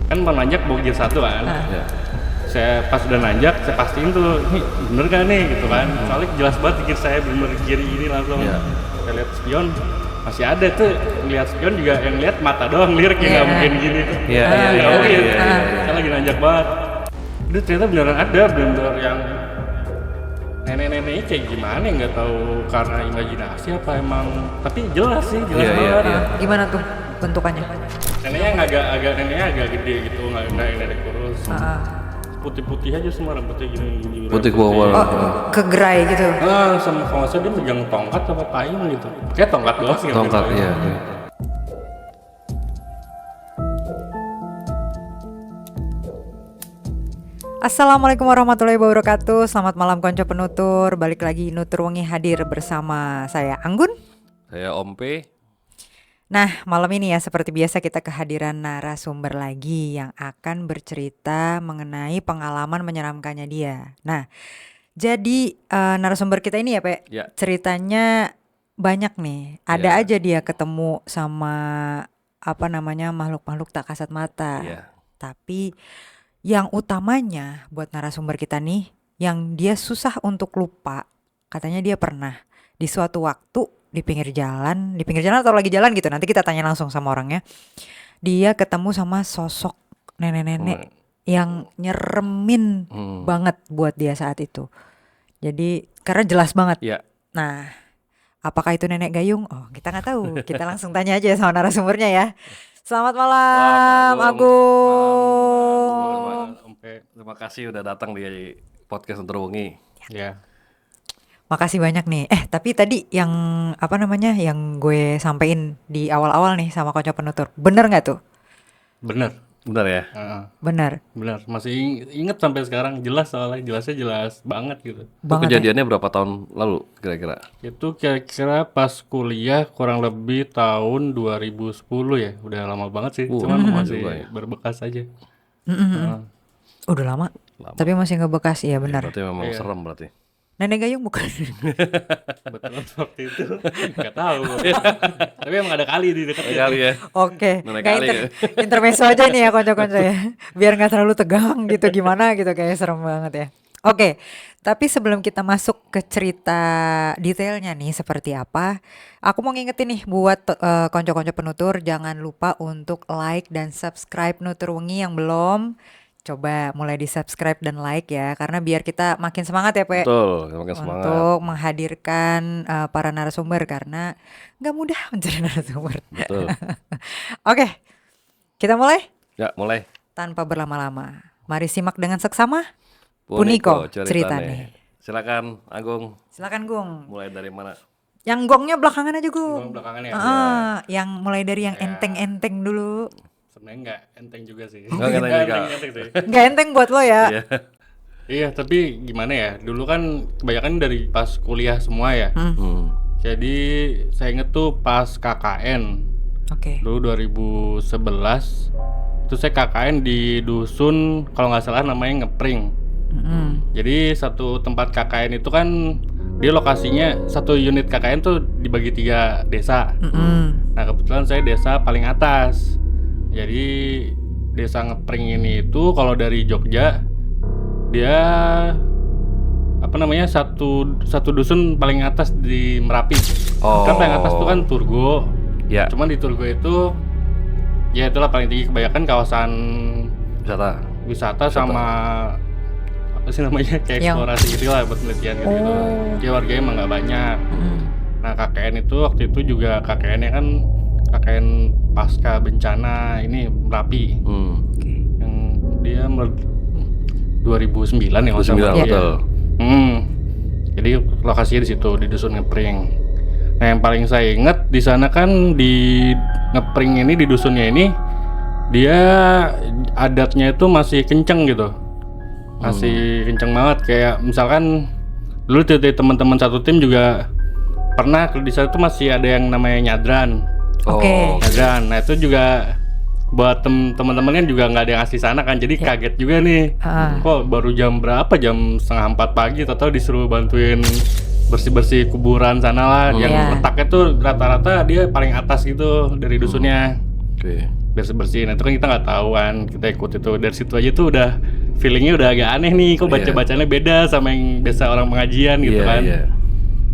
kan mau nanjak bogir 1 kan. Ya. Saya pas udah nanjak, saya pastiin tuh, ini bener gak nih gitu kan. Soalnya jelas banget kiri saya bener kiri ini langsung. Saya lihat spion, masih ada tuh, ngeliat spion juga yang lihat mata doang liriknya, nggak mungkin gini. Iya. Saya lagi nanjak banget. Itu ternyata beneran ada, bener yang nenek-neneknya kayak gimana, nggak tahu karena imajinasi apa emang, tapi jelas sih, jelas banget. Gimana tuh bentukannya? Neneknya agak gede gitu, nggak yang nenek kurus. Putih-putih aja semua rambutnya gini. Putih kuah. Kegerai gitu. Sama kalau saya dia megang tongkat sama payung gitu. Kayak tongkat doang sih. Tongkat, iya. Assalamualaikum warahmatullahi wabarakatuh. Selamat malam konco penutur. Balik lagi Nutur Wengi hadir bersama saya Anggun. Saya Om P. Nah, malam ini ya seperti biasa kita kehadiran narasumber lagi yang akan bercerita mengenai pengalaman menyeramkannya dia. Nah, jadi narasumber kita ini ya, Pe, ceritanya banyak nih. Ada aja dia ketemu sama makhluk-makhluk tak kasat mata. Tapi yang utamanya buat narasumber kita nih, yang dia susah untuk lupa, katanya dia pernah di suatu waktu di pinggir jalan atau lagi jalan gitu, nanti kita tanya langsung sama orangnya. Dia ketemu sama sosok nenek-nenek yang nyeremin banget buat dia saat itu. Jadi karena jelas banget. Nah, apakah itu nenek gayung? Oh, kita nggak tahu. Kita langsung tanya aja sama narasumbernya ya. Selamat malam, Agung. Terima kasih udah datang di podcast Nutur Wengi. Ya. Makasih banyak nih. Tapi tadi yang yang gue sampein di awal-awal nih sama konco penutur, bener nggak tuh? Bener ya. Bener. Masih inget sampai sekarang, jelas soalnya jelasnya jelas banget gitu. Itu kejadiannya berapa tahun lalu kira-kira? Itu kira-kira pas kuliah, kurang lebih tahun 2010 ya. Udah lama banget sih. Cuman masih berbekas aja. Udah lama. Tapi masih ngebekas, iya benar. Berarti memang serem berarti. Nenek gayung bukan? Betul waktu itu nggak tahu. Tapi emang ada kali di dekatnya. Kali ya. Oke. Intermezzo aja nih ya konco-konco ya. Biar nggak terlalu tegang gitu, gimana gitu, kayak serem banget ya. Oke. Tapi sebelum kita masuk ke cerita detailnya nih seperti apa, aku mau ngingetin nih buat konco-konco penutur, jangan lupa untuk like dan subscribe Nutur Wengi yang belum. Coba mulai di subscribe dan like ya, karena biar kita makin semangat ya, Pe. Betul, makin semangat untuk menghadirkan para narasumber, karena nggak mudah mencari narasumber. Betul. Oke, kita mulai? Ya, mulai. Tanpa berlama-lama, mari simak dengan seksama Puniko ceritanya. Silakan, Agung. Silakan, Gung. Mulai dari mana? Yang gongnya belakangan aja, Gung. Gong belakangan ya. Yang mulai dari yang enteng-enteng dulu. Sebenarnya nggak enteng juga sih. Nggak enteng buat lo ya. Iya, tapi gimana ya, dulu kan kebanyakan dari pas kuliah semua ya. Jadi saya inget tuh pas KKN. Dulu 2011 itu saya KKN di dusun, kalau nggak salah namanya Ngepring. Jadi satu tempat KKN itu kan dia lokasinya, satu unit KKN tuh dibagi 3 desa. Nah kebetulan saya desa paling atas. Jadi desa Ngepring ini itu kalau dari Jogja dia satu dusun paling atas di Merapi. Kan paling atas itu kan Turgo. Cuman di Turgo itu ya itulah paling tinggi, kebanyakan kawasan wisata sama apa sih namanya, kayak eksplorasi gitu lah, buat penelitian gitu. Jadi warganya emang nggak banyak. Nah KKN itu waktu itu juga KKN-nya kan KKN pasca bencana ini Merapi. Yang dia 2009 ya, 2009 betul. Jadi lokasinya di situ di dusun Ngepring. Nah yang paling saya ingat di sana kan di Ngepring ini, di dusunnya ini dia adatnya itu masih kenceng gitu. Masih kenceng banget, kayak misalkan dulu teman-teman satu tim juga pernah di sana tuh masih ada yang namanya nyadran. Nyadran. Nah itu juga buat teman-teman kan juga nggak ada yang asli sana kan, jadi kaget juga nih. Kok baru jam berapa, jam 3:30 pagi, atau disuruh bantuin bersih-bersih kuburan sana lah. Yang letaknya tuh rata-rata dia paling atas gitu dari dusunnya. bersih-bersihin. Itu kan kita nggak tahu kan, kita ikut itu. Dari situ aja tuh udah feelingnya udah agak aneh nih, kok baca-bacanya beda sama yang biasa orang pengajian gitu kan.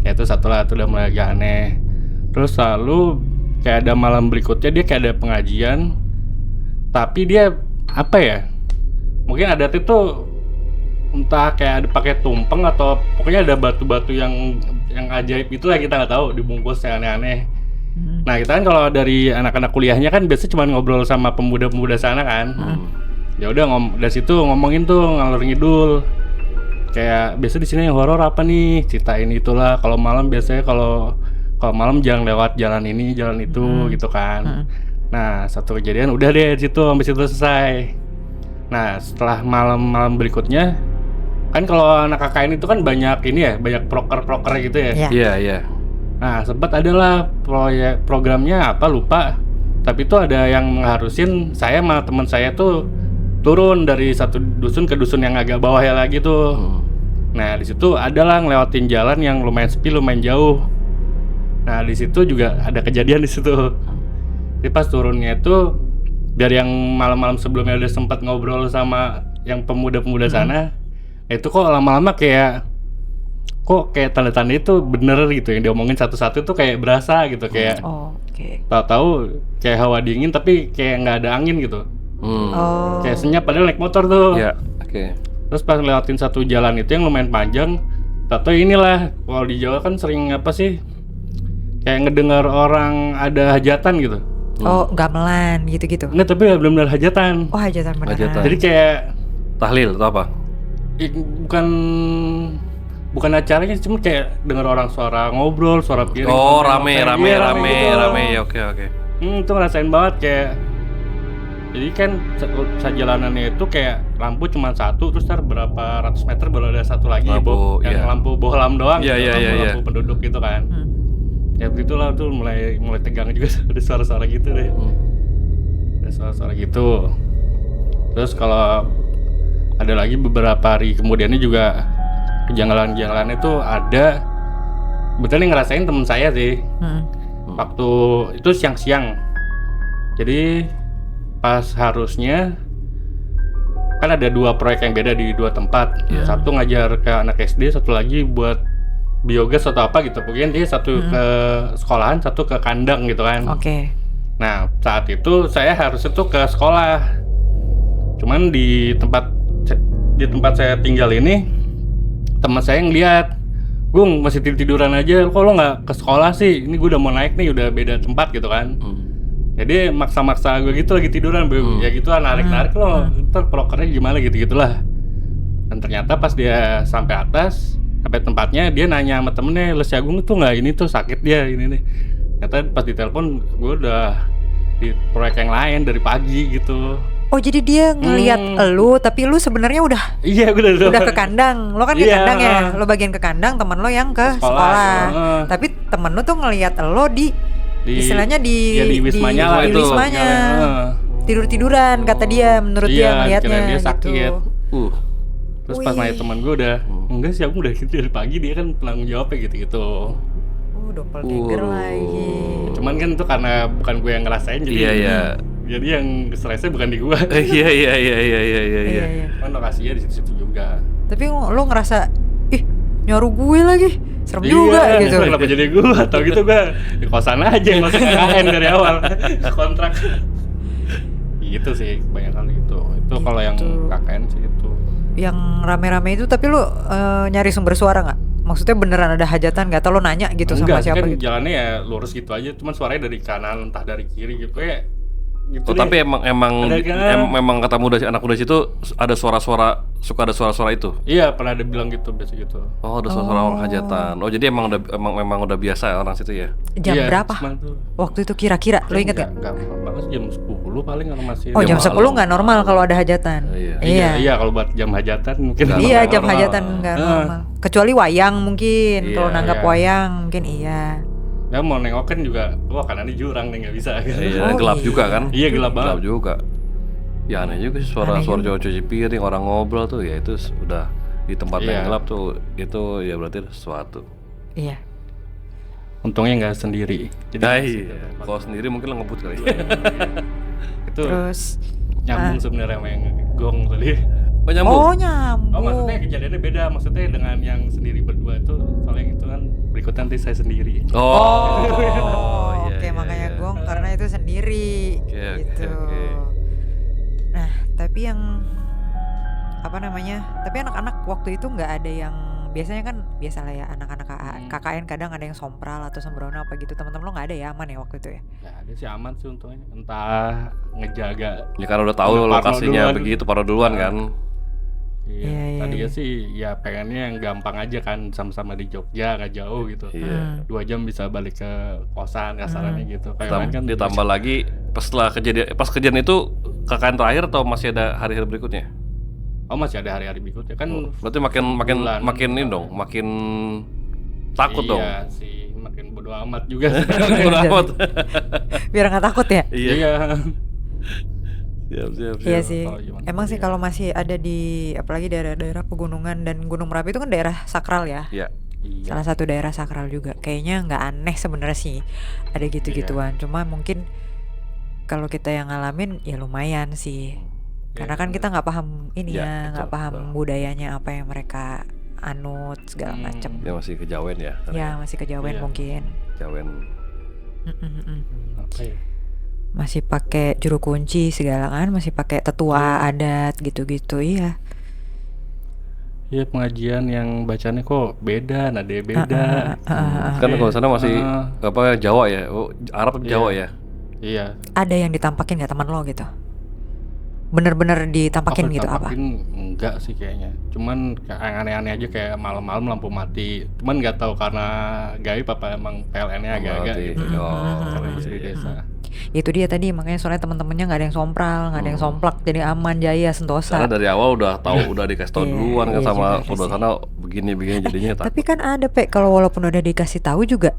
Ya itu satu lah, itu udah mulai agak aneh. Terus lalu kayak ada malam berikutnya dia kayak ada pengajian, tapi dia apa ya, mungkin adatnya tuh entah kayak ada pakai tumpeng atau pokoknya ada batu-batu yang ajaib itulah, kita nggak tahu, dibungkus yang aneh-aneh. Nah kita kan kalau dari anak-anak kuliahnya kan biasa cuma ngobrol sama pemuda-pemuda sana kan. Ya udah dari situ ngomongin tuh ngalur ngidul. Kayak biasa di sini yang horor apa nih, ceritain itulah. Kalau malam biasanya kalau malam jangan lewat jalan ini, jalan itu gitu kan. Nah satu kejadian udah deh di situ, sampai situ selesai. Nah setelah malam berikutnya kan kalau anak KKN itu kan banyak ini ya, banyak proker gitu ya. Iya. Nah sempat adalah programnya apa lupa, tapi itu ada yang mengharusin saya sama teman saya tuh turun dari satu dusun ke dusun yang agak bawah ya lagi tuh. Nah di situ adalah ngelewatin jalan yang lumayan sepi, lumayan jauh. Nah di situ juga ada kejadian di situ. Jadi pas turunnya itu dari yang malam-malam sebelumnya udah sempat ngobrol sama yang pemuda-pemuda sana, itu kok lama-lama kayak tanda-tanda itu bener gitu, yang diomongin satu-satu tuh kayak berasa gitu, kayak tahu-tahu kayak hawa dingin tapi kayak nggak ada angin gitu. Kayak senyap padahal naik motor tuh. Terus pas lewatin satu jalan itu yang lumayan panjang, tahu inilah kalau di Jawa kan sering apa sih, kayak ngedengar orang ada hajatan gitu. Gamelan gitu-gitu. Enggak, tapi benar-benar hajatan. Hajatan beneran. Jadi kayak tahlil atau apa? Bukan acaranya, cuma kayak dengar orang suara ngobrol, suara piring. Rame. Ya, oke. Itu ngerasain banget kayak. Jadi kan sejalanannya itu kayak lampu cuma satu, terus berapa ratus meter baru ada satu lagi lampu bohlam doang, lampu penduduk gitu kan. Ya begitulah tuh mulai tegang juga, ada suara-suara gitu deh. Ada suara-suara gitu. Terus kalau ada lagi beberapa hari kemudiannya juga kejanggalan-kejanggalannya tuh ada. Betul nih ngerasain temen saya sih. Waktu itu siang-siang. Jadi pas harusnya kan ada 2 proyek yang beda di 2 tempat. Satu ngajar ke anak SD, satu lagi buat biogas atau apa gitu. Pokoknya dia satu ke sekolahan, satu ke kandang gitu kan. Nah saat itu saya harusnya tuh ke sekolah. Cuman di tempat saya tinggal ini, teman saya ngeliat, "Gung masih tiduran aja, kok lo nggak ke sekolah sih? Ini gue udah mau naik nih, udah beda tempat gitu kan." Jadi maksa-maksa gue gitu lagi tiduran, ya gitu lah, narik-narik lo, ntar prokernya gimana gitu-gitulah. Dan ternyata pas dia sampai atas, sampai tempatnya, dia nanya sama temennya, "Les Agung tuh nggak ini tuh sakit dia ini nih." Ternyata pas ditelepon, gue udah di proyek yang lain dari pagi gitu. Jadi dia ngelihat elu, tapi lu sebenarnya udah ke kandang. Lo kan ke kandang ya, lo bagian ke kandang, temen lo yang ke sekolah. Tapi temen lo tuh ngelihat elo di istilahnya di wismanya di wismanya. Tidur-tiduran kata dia, menurut dia ngelihatnya dia sakit gitu. Terus pas nanya temen gue udah, "Enggak sih, aku udah gitu dari pagi," dia kan penanggung jawabnya gitu-gitu. Doppelganger lagi. Cuman kan itu karena bukan gue yang ngerasain, jadi jadi yang stresnya bukan di gue. Iya. Kan lokasinya di situ juga. Tapi lo ngerasa, ih nyaru gue lagi, serem juga gitu. Kenapa jadi gue? Atau gitu gue di kosan aja, nggak usah KKN dari awal kontrak. Gitu sih kebanyakan itu kalau yang KKN sih itu. Yang rame-rame itu, tapi lo nyari sumber suara nggak? Maksudnya beneran ada hajatan nggak? Atau lo nanya gitu sama siapa kan gitu? Jalannya ya lurus gitu aja, cuman suaranya dari kanan entah dari kiri gitu ya. Gitu tapi emang kata anak muda situ ada suara-suara, suka ada suara-suara itu. Iya, pernah ada bilang gitu, biasa gitu. Ada suara-suara orang hajatan. Jadi emang udah biasa orang situ ya. Jam berapa? Waktu itu kira-kira lo inget nggak? Enggak banget, jam 10 paling kalau masih. Jam 10 nggak normal kalau ada hajatan. Iya, kalau buat jam hajatan mungkin. Iya, jam hajatan nggak normal. Kecuali wayang mungkin, kalau nanggap wayang mungkin iya. Ya mau nengokin juga, kanannya jurang nih, nggak bisa. Gelap juga kan? Iya, gelap banget. Gelap juga. Ya aneh juga sih suara cowok cuci piring, orang ngobrol tuh, ya itu udah di tempat yang gelap tuh, itu ya berarti sesuatu. Iya. Untungnya nggak sendiri. Jadi kalau sendiri mungkin lo ngebut kali. Itu Terus nyambung sebenarnya sama yang gong tadi. Oh nyambung. oh Oh nyambung. maksudnya kejadiannya beda, maksudnya dengan yang sendiri berdua itu, soalnya yang itu kan berikutnya nanti saya sendiri. Oh, iya, oke iya, makanya iya. gong karena itu sendiri Oke, oke, gitu. oke. Nah, tapi yang apa namanya? Tapi anak-anak waktu itu nggak ada yang biasanya kan biasa lah ya anak-anak KKN kadang ada yang sompral atau sembrono apa gitu. Teman-teman lo nggak ada ya aman ya waktu itu ya? Ya ada sih aman sih untungnya, entah ngejaga. Ya kan udah tahu Parno lokasinya duluan. begitu, Parno duluan kan. Iya, Iya, iya, tadinya iya. sih ya pengennya yang gampang aja kan, sama-sama di Jogja nggak jauh gitu. Iya. 2 jam bisa balik ke kosan kasarannya gitu. Kayak main kan Ditambah lagi pas kejadian itu KKN terakhir atau masih ada hari-hari berikutnya? oh masih ada hari-hari berikutnya kan. Berarti makin ini dong, makin takut dong. Iya sih, makin bodo amat juga sih. Bodo amat. Biar nggak takut ya? Iya. Iya. Siap. Iya sih. Oh, gimana? Emang sih kalau masih ada di apalagi daerah-daerah pegunungan dan Gunung Merapi itu kan daerah sakral ya. Iya. Iya. Salah satu daerah sakral juga. Kayaknya nggak aneh sebenarnya sih ada gitu-gituan. Cuma mungkin kalau kita yang ngalamin ya lumayan sih. Karena kan kita nggak paham ini Iya, ya, nggak betul, paham betul. budayanya apa yang mereka anut segala macem. Dia masih kejawen ya. Ya masih kejawen Iya. mungkin. Kejawen. Apa ya? Masih pakai juru kunci segala kan, masih pakai tetua adat gitu-gitu. Iya. Iya, pengajian yang bacanya kok beda, nada beda. Kan kalau sana masih apa Jawa ya? Oh, Arab Jawa ya? Iya. Ada yang ditampakin nggak teman lo gitu? Bener-bener ditampakin gitu apa? Enggak sih kayaknya. Cuman kayak yang aneh-aneh aja kayak malam-malam lampu mati. Cuman nggak tahu karena gaib apa emang PLN-nya agak-agak Mati. gitu. Karena masih di desa. Itu dia tadi makanya soalnya teman-temannya nggak ada yang sompral, nggak ada yang somplak, jadi aman jaya sentosa. Karena dari awal udah tahu, udah dikasih tahu Iya, duluan kan iya sama juga udah sih. sana begini jadinya takut. Tapi kan ada kalau walaupun udah dikasih tahu juga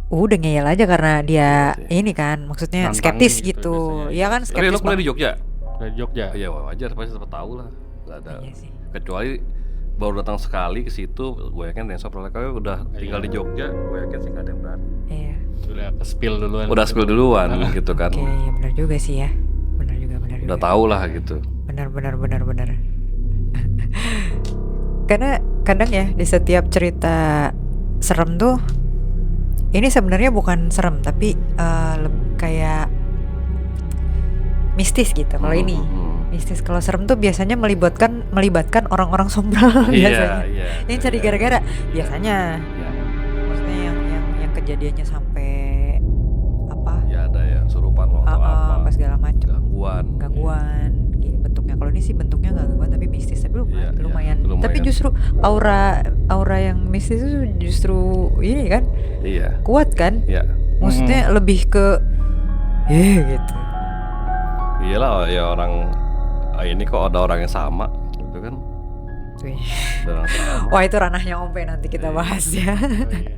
udah ngeyel aja karena dia ini kan maksudnya Nantangin skeptis gitu gitu. biasanya. Iya kan Tapi skeptis lu kuliah banget. di Jogja? Dari Jogja. Iya wajar pasti sempat tahu lah. Gak ada. Iya sih. Kecuali baru datang sekali ke situ, gue yakin yang soal udah tinggal di Jogja, gue yakin sih gak ada yang berani. Iya. Udah ke spill duluan. Udah spill duluan gitu kan. Oke, ya benar juga sih ya. Benar juga. Udah tahu lah gitu. Benar. Karena kadang ya di setiap cerita serem tuh ini sebenarnya bukan serem tapi kayak mistis gitu. Kalau ini mistis, kalau serem tuh biasanya melibatkan orang-orang sombral biasanya. Iya. Yang cari gara-gara biasanya. Iya. Maksudnya yang kejadiannya sampai apa? Ya ada ya surupan lo atau apa. Segala macem Gangguan. gini bentuknya. Kalau ini sih bentuknya nggak gangguan tapi mistis, tapi Iya, lumayan. lumayan. Tapi justru aura yang mistis itu justru ini kan Iya. kuat kan, Iya. maksudnya lebih ke gitu. Iyalah ya orang ini kok ada orang yang sama gitu kan. Tuh. Ada orang sama. Wah itu ranahnya Ompe, nanti kita bahas ya. Oh, iya.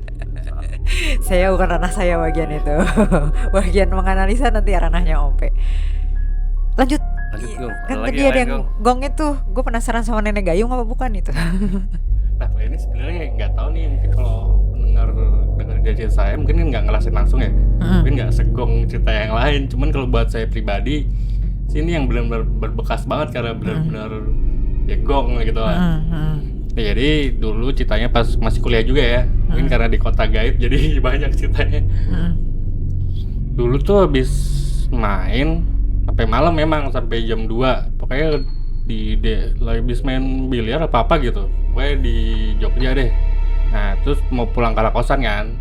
Saya bukan ranah saya bagian itu. Bagian menganalisa nanti ranahnya Ompe. Lanjut Gong. kan Ada lagi tadi yang ada lain, yang Gong? gong itu, gue penasaran sama nenek gayung apa bukan itu? Nah, kalau ini sebenarnya nggak tahu nih, mungkin kalau pendengar dengar dari saya mungkin nggak ngerasain langsung ya, mungkin nggak segong cerita yang lain. Cuman kalau buat saya pribadi, sini yang benar-benar berbekas banget karena benar-benar ya gong gitu lah. Ya, jadi dulu ceritanya pas masih kuliah juga ya, mungkin karena di kota gaib jadi banyak ceritanya. Dulu tuh habis main sampai malam, memang sampai jam 2 pokoknya lagi habis main biliar apa gitu, gue di Jogja deh. Nah terus mau pulang ke arah kosan kan,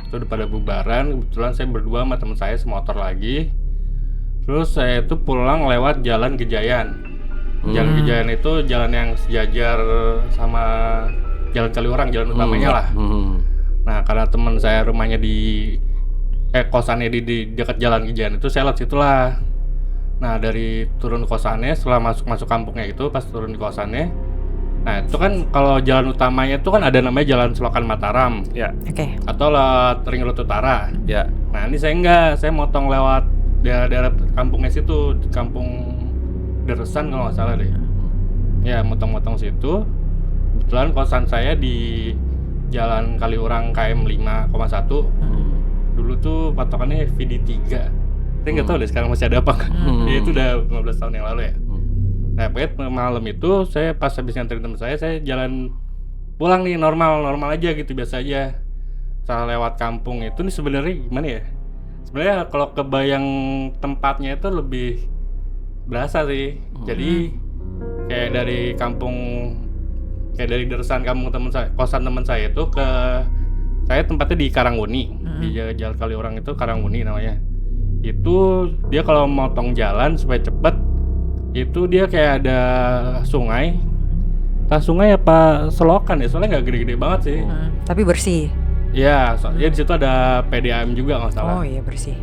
itu udah pada bubaran. Kebetulan saya berdua sama teman saya semotor lagi. Terus saya tuh pulang lewat Jalan Gejayan. Jalan Gejayan itu jalan yang sejajar sama Jalan Kaliurang, jalan utamanya lah. Nah karena teman saya rumahnya di kosannya di dekat Jalan Gejayan itu, saya lewat situlah. Nah dari turun kosannya, setelah masuk kampungnya itu, pas turun di kosannya, nah itu kan kalau jalan utamanya itu kan ada namanya Jalan Selokan Mataram Ya. Oke. atau lewat Ring Road Utara. Ya. Nah ini saya motong lewat daerah kampungnya situ, kampung Deresan kalau nggak salah deh. Ya motong-motong situ. Kebetulan kosan saya di Jalan Kaliurang KM 5,1. Dulu tuh patokannya VD3. Saya nggak tahu deh sekarang masih ada apa nggak. Ya, itu udah 15 tahun yang lalu ya. Nah, pokoknya malam itu saya pas habis nganterin teman saya jalan pulang nih normal aja gitu, biasa aja. Setelah lewat kampung itu nih sebenarnya gimana ya? Sebenarnya kalau kebayang tempatnya itu lebih berasa sih. Jadi kayak dari kampung, kayak dari deresan kampung teman saya, kosan teman saya itu ke saya tempatnya di Karangwuni, di Jalan Kaliurang itu Karangwuni namanya. Itu dia kalau motong jalan supaya cepet, itu dia kayak ada sungai. Entah sungai apa selokan ya, soalnya nggak gede-gede banget sih. Tapi bersih. Iya, soalnya di situ ada PDAM juga nggak salah. Oh iya bersih.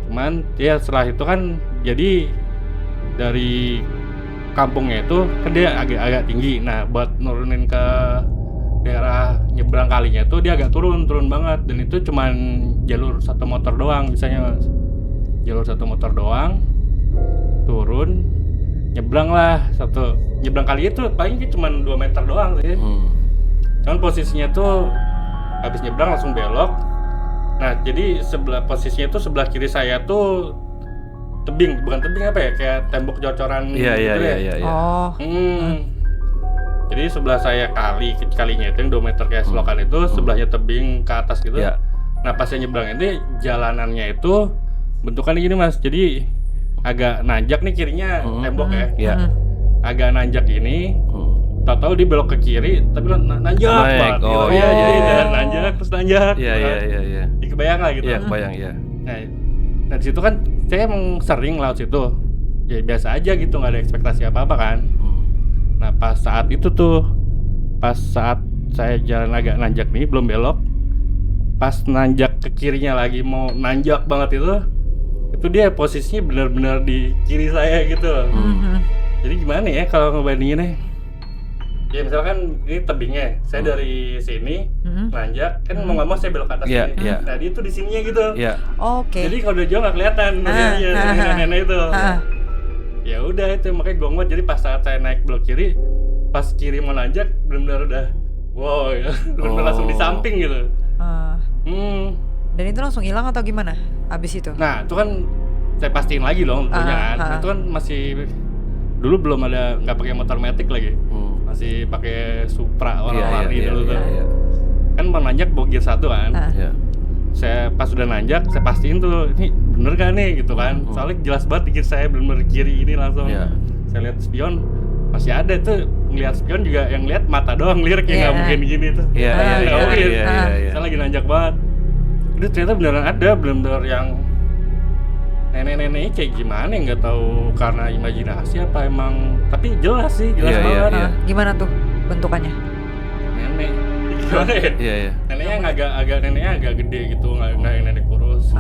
Cuman ya setelah itu kan jadi dari kampungnya itu kan dia agak tinggi. Nah, buat nurunin ke daerah nyebrang kalinya itu dia agak turun banget, dan itu cuman jalur satu motor doang misalnya, Mas. Jalur satu motor doang, turun, nyebrang lah nyebrang kali itu paling cuma 2 meter doang sih. Cuman posisinya tuh habis nyebrang langsung belok. Nah, jadi posisinya tuh sebelah kiri saya tuh bukan tebing apa ya, kayak tembok cocoran gitu ya. Oh. Jadi sebelah saya kalinya itu yang 2 meter kayak selokan itu, sebelahnya tebing ke atas gitu. Nah, pas saya nyebrang ini jalanannya itu bentukannya gini, Mas. Jadi agak nanjak nih kirinya tembok ya. Agak nanjak ini. Tahu-tahu dia belok ke kiri tapi nanjak banget. Oh gitu. iya. Nanjak terus nanjak. Iya. Kebayang lah gitu. Iya, kebayang ya. Nah di situ kan saya emang sering laut situ. Ya biasa aja gitu, nggak ada ekspektasi apa-apa kan. Nah pas saat saya jalan agak nanjak nih, belum belok, pas nanjak ke kirinya lagi mau nanjak banget itu dia posisinya benar-benar di kiri saya gitu. Jadi gimana ya kalau ngebandinginnya? Ya misalkan ini tebingnya, saya dari sini nanjak, kan mau nggak mau saya belok ke atas sini. Nah dia tuh di sininya gitu. Oke. Jadi kalau udah jauh nggak kelihatan nenek itu. Ya udah itu makanya gue ngeliat. Jadi pas saat saya naik belok kiri, pas kiri mau nanjak benar-benar udah wow ya, benar-benar langsung di samping gitu. Dan itu langsung hilang atau gimana abis itu? Nah itu kan saya pastiin lagi dong tentunya kan. Itu kan masih dulu belum ada, nggak pakai motor matic lagi, masih pakai Supra warna-warni dulu tuh. Kan mau nanjak bawa gear 1 kan. Saya pas udah nanjak saya pastiin tuh ini bener kan nih gitu kan. Soalnya jelas banget di gear saya bener kiri ini langsung. Saya lihat spion masih ada tuh, ngelihat spion juga yang lihat mata doang, liriknya nggak mungkin gini tuh. Nggak mungkin. Saya lagi nanjak banget. Udah ternyata beneran ada, bener-bener yang nenek-neneknya kayak gimana, nggak tahu karena imajinasi apa emang, tapi jelas sih, jelas banget. Gimana tuh bentukannya? Nenek gimana ya? Neneknya neneknya agak gede gitu, nggak yang nenek kurus.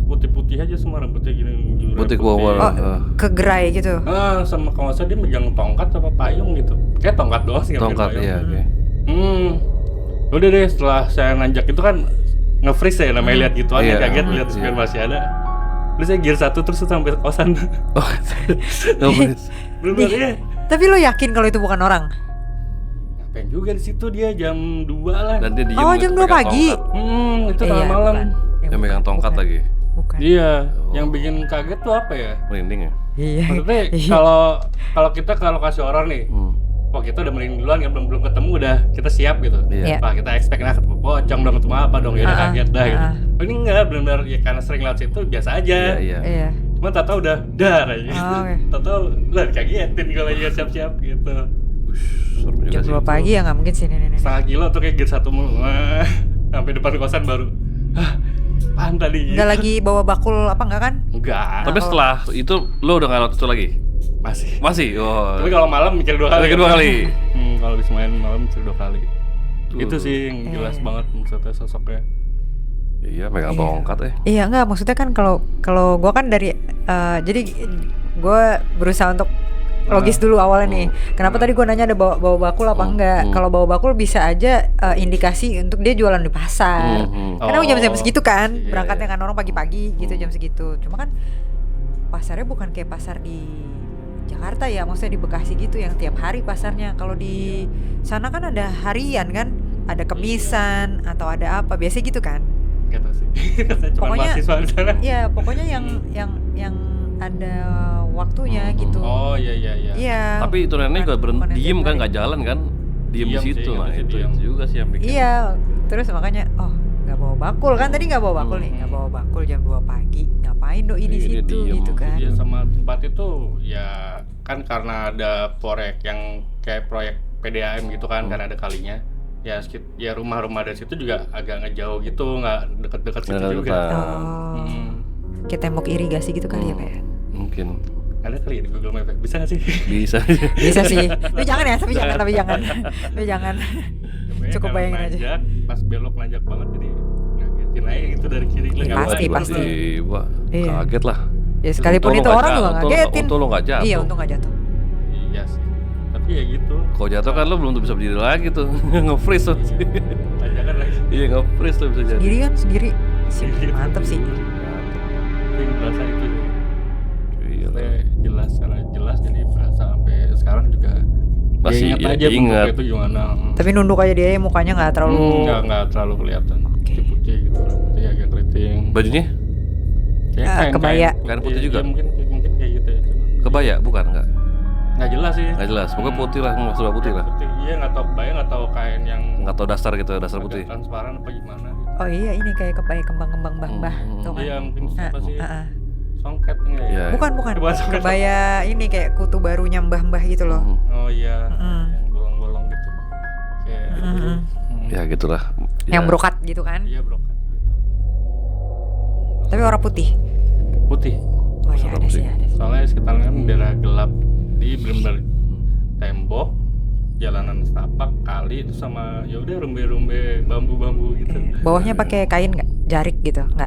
Putih-putih aja semua rambutnya gini. Putih kuah. Kegerai gitu. Sama kalau nggak salah dia megang tongkat apa payung gitu. Kayak tongkat doang sih. Tongkat iya. Udah deh setelah saya nanjak itu kan nge-freeze ya namanya, lihat gituan kaget lihat spion masih ada. Terus saya gear 1 terus sampai kosan. Bener ya. Tapi lo yakin kalau itu bukan orang? Ngapain juga di situ dia jam 2 lah. Dan dia diem jam 2 pagi. Itu tengah malam. Yang megang tongkat lagi. Bukan. Iya, yang bikin kaget tuh apa ya? Merinding ya? Iya. Maksudnya kalau kita ke lokasi horor nih, wah kita udah merinding duluan kan, belum ketemu udah kita siap gitu. Wah kita expect ketemu pocong dong, ketemu apa dong, ya udah kaget dah gitu. Ini enggak, benar-benar ya karena sering lewat situ biasa aja. Iya. Cuma tahu udah dar aja. Tahu lah kagetin kalau lagi siap-siap gitu. Jam 2 pagi ya nggak mungkin sih nenek. Setengah kilo tuh kayak gear 1 mulu. Sampai depan kosan baru. Apaan tadi? Nggak lagi bawa bakul apa enggak kan? Enggak. Tapi setelah itu lo udah nggak lewat itu lagi? Masih. Oh. Tapi kalau malam mikir 2 kali. Kalau habis main malam mikir 2 kali. Itu sih yang jelas banget maksudnya sosoknya. Iya, megang tongkat Iya, enggak, maksudnya kan kalau gua kan dari jadi gua berusaha untuk logis dulu awalnya nih. Kenapa tadi gua nanya ada bawa bakul apa enggak? Kalau bawa bakul bisa aja indikasi untuk dia jualan di pasar. Karena jam segitu kan, berangkatnya kan orang pagi-pagi gitu jam segitu. Cuma kan pasarnya bukan kayak pasar di Jakarta ya, maksudnya di Bekasi gitu yang tiap hari pasarnya. Kalau di sana kan ada harian kan, ada kemisan atau ada apa, biasanya gitu kan. Nggak tahu sih. Saya cuma Pokoknya mahasiswa di sana. ya pokoknya yang ada waktunya gitu. Oh iya iya iya. Iya. Tapi itu neneknya juga bukan yang diem tiap kan, hari. nggak jalan kan, diem di Diam sih, situ. Nah katanya itu diam. juga sih yang bikin. Iya, terus makanya nggak bawa bakul kan tadi nggak bawa bakul nih, nggak bawa bakul jam 2 pagi. Ngapain doi di Iya, dia situ diem. gitu kan. Dia sama tempat itu ya kan karena ada proyek yang kayak proyek PDAM gitu kan, karena ada kalinya. Ya ya rumah-rumah dari situ juga agak ngejauh gitu, nggak deket-deket situ Nggak juga. dekat. Oh. Hmm. Kayak tembok irigasi gitu kali ya, Pak ya? Mungkin Ada kali ya di Google Maps, bisa nggak sih? bisa. Bisa sih. Tapi jangan ya, tapi jangan. Tapi jangan. Cukup Kalau bayangin aja. nanjak, pas belok nanjak banget jadi ngagetin aja gitu dari kiri Iya, nggak pasti, apa-apa. pasti. Tiba-tiba Iya. kaget lah. Ya sekalipun Untung itu lo nggak orang juga jatuh, ngagetin. untung lo nggak jatuh. Iya, untung nggak jatuh. Iya sih. Tapi ya gitu. Kalau jatuh kan lo belum tuh bisa berdiri lagi tuh. Nge-freeze tuh. Tanjakan lagi. Iya, nge-freeze tuh bisa jadi. Sendiri kan, sendiri. Sendiri. Mantep sih. Tapi berasa itu. Iya lah. Saya jelas karena jelas jadi berasa sampai sekarang juga. Masih ya, ingat ya, aja ingat. bentuknya itu gimana. Tapi nunduk aja dia mukanya nggak terlalu. Nggak terlalu kelihatan. Oke. Putih gitu, rambutnya agak keriting. Bajunya Ya, Kebaya. Kain putih Iya, juga? iya, mungkin kayak gitu ya. Cuman kebaya bukan nggak? nggak jelas sih. Nggak jelas. Pokoknya putih lah, serba putih lah. Putih. Iya nggak tahu kebaya, nggak tahu kain yang Nggak tahu dasar gitu, dasar agak putih. transparan apa gimana. Gitu. Oh iya, ini kayak kebaya kembang-kembang bah tuh kan. Iya mungkin Ah, apa sih? ah. Songket enggak ya? Iya. Bukan. Bukan songket. Kebaya ini kayak kutu barunya mbah-mbah gitu loh. Oh iya, Mm-mm. yang bolong-bolong gitu. Kayak Mm-mm. Ya gitulah. Yang Ya. brokat gitu kan. Iya brokat gitu. Tapi warna putih. Putih. Oh iya, ada sih, ada. Soalnya sekitarnya kan daerah gelap, di bener-bener tembok, jalanan setapak, kali itu sama ya udah rumbe-rumbe bambu-bambu gitu. Bawahnya pakai kain nggak? Jarik gitu, nggak?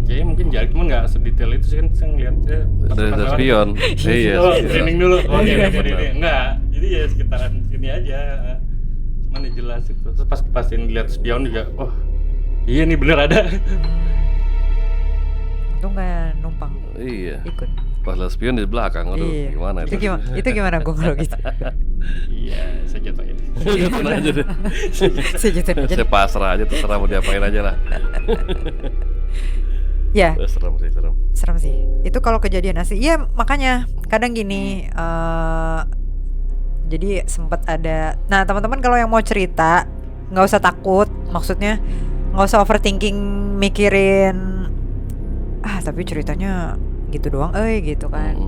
Kayaknya mungkin jari cuman nggak sedetail itu sih kan saya ngeliatnya. Dari spion. Iya. Oh, spion. training dulu. Oh Iya, iya, benar. ini enggak. Jadi ya sekitaran sini aja. Cuman ya jelas itu. Terus pas pastiin lihat spion juga, oh iya nih bener ada. Untung nggak numpang Iya. ikut. Pas lihat spion di belakang, aduh Iya. gimana Itu gimana? Itu gimana gue kalau gitu? Iya, saya jatuhin. Jatuhin aja deh. Saya jatuhin aja. Saya pasrah aja, terserah mau diapain aja lah. Ya, Serem sih, serem. serem sih. Itu kalau kejadian asli. Iya, makanya kadang gini. Jadi sempat ada. Nah, teman-teman kalau yang mau cerita, nggak usah takut. Maksudnya nggak usah overthinking, mikirin. Tapi ceritanya gitu doang, gitu kan.